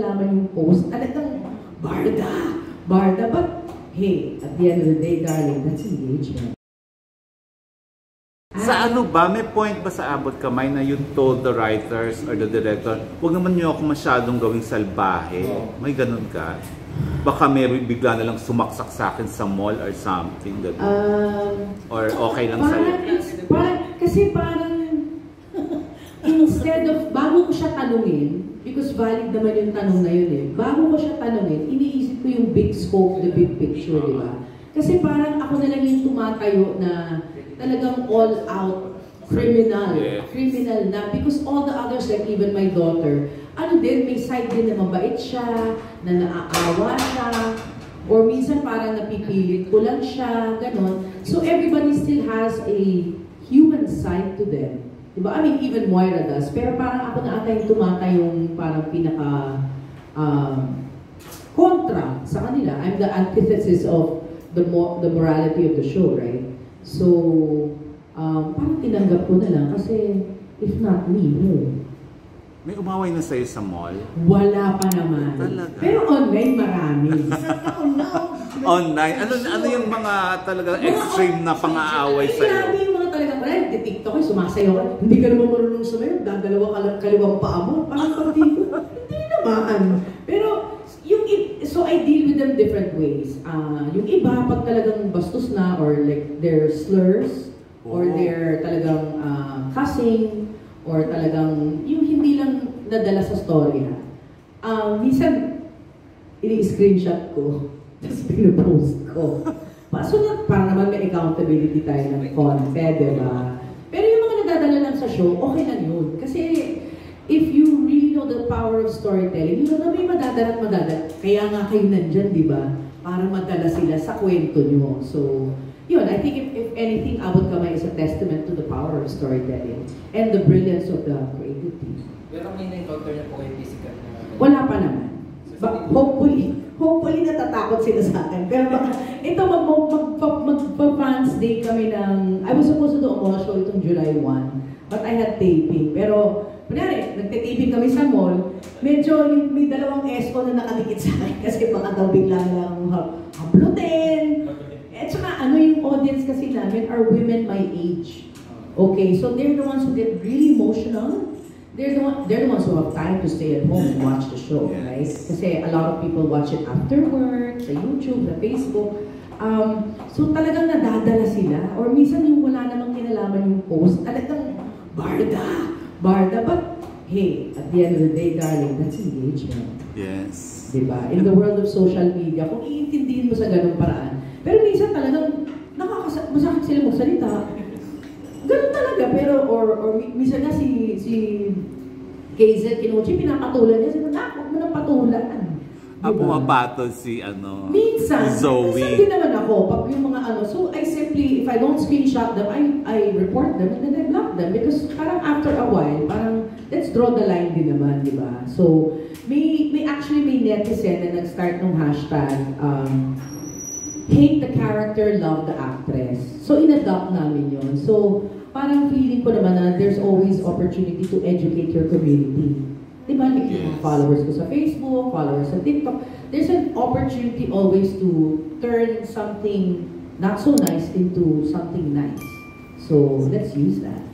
kinalaman yung post, talagang barda, barda. But hey, at the end of the day, darling, that's engagement. Sa ano ba, may point ba sa Abot Kamay na you told the writers or the director, huwag naman niyo ako masyadong gawing salbahe? May ganun ka? Baka may bigla na lang sumaksak sa akin sa mall or something, or okay lang sa'yo? Kasi parang, instead of, bago ko siya tanungin, because valid naman yung tanong na yun eh, bago ko siya tanungin, iniisip ko yung big scope, the big picture, di ba? Kasi parang ako na lang yung tumatayo na talagang all-out criminal. Yeah. Criminal na. Because all the others, like even my daughter, ano din, may side din na mabait siya, na naaawa siya, or minsan parang napipilit ko lang siya, ganon. So everybody still has a human side to them. Diba? I mean, even Moira does. Pero parang ako na ata yung tumatayong parang pinaka kontra sa kanila. I'm the antithesis of the morality of the show, right? So, parang tinanggap ko na lang kasi if not me, who? May umaway na sa'yo sa mall? Wala pa naman. Talaga? Pero online marami. Online? Ano yung mga talagang extreme na pang-aaway sa'yo? Marami yung mga talagang, TikTok ay sumasayaw ka. Hindi ka naman marunong sumayaw, dadalawa kaliwang paa mo. Parang pati ko, hindi naman. Pero, so I deal with them different ways. Yung iba, pag talagang bastos na, or like their slurs, or their talagang cussing, or talagang yung hindi lang nadala sa story ha. Minsan, ini-screenshot ko, tapos pinopost ko. So para naman may accountability tayo ng konti, diba? Pero yung mga nadadala lang sa show, okay lang yun. Kasi if you really know the power of storytelling, you know na may madadala at madadala. Kaya nga kayo nandyan, di ba? Para madala sila sa kwento nyo. So, yun, I think if anything, Abot Kamay is a testament to the power of storytelling and the brilliance of the creative team. Pero may na-encounter na po kayo physical na? Wala pa naman. Hopefully natatakot sila sa akin. Pero ito, magpa-fans day kami ng, I was supposed to do a mall show itong July 1, but I had taping. Pero, kunyari, nagtitiping kami sa mall, medyo may dalawang esko na nakadikit sa akin kasi baka daw bigla lang hablutin. At saka ano yung audience kasi namin are women my age. Okay, so they're the ones who get really emotional. They're the ones who have time to stay at home and watch the show, right? Kasi a lot of people watch it after work, sa YouTube, sa Facebook. So talagang nadadala sila. Or minsan yung wala namang kinalaman yung post, talagang barda. But hey, at the end of the day, darling, that's engagement. Yes. Diba? In the world of social media, kung iintindihin mo sa ganung paraan. Pero minsan talagang masakit sila magsalita. Ganun talaga, pero, or minsan nga si KZ Kinuchi, pinapatulan niya, sabi, huwag mo nang patulan. Pumapatol si minsan, Zoe. minsan din naman ako, pag yung mga so I simply, if I don't screenshot them, I report them and then I block them because parang after a while, parang let's draw the line din naman, di ba? So, may netizen na nag-start ng hashtag, hate the character, love the actress. So, in-adopt namin yun. So, parang feeling ko naman na there's always opportunity to educate your community. Diba? Like yung followers ko sa Facebook, followers sa TikTok. There's an opportunity always to turn something not so nice into something nice. So, let's use that.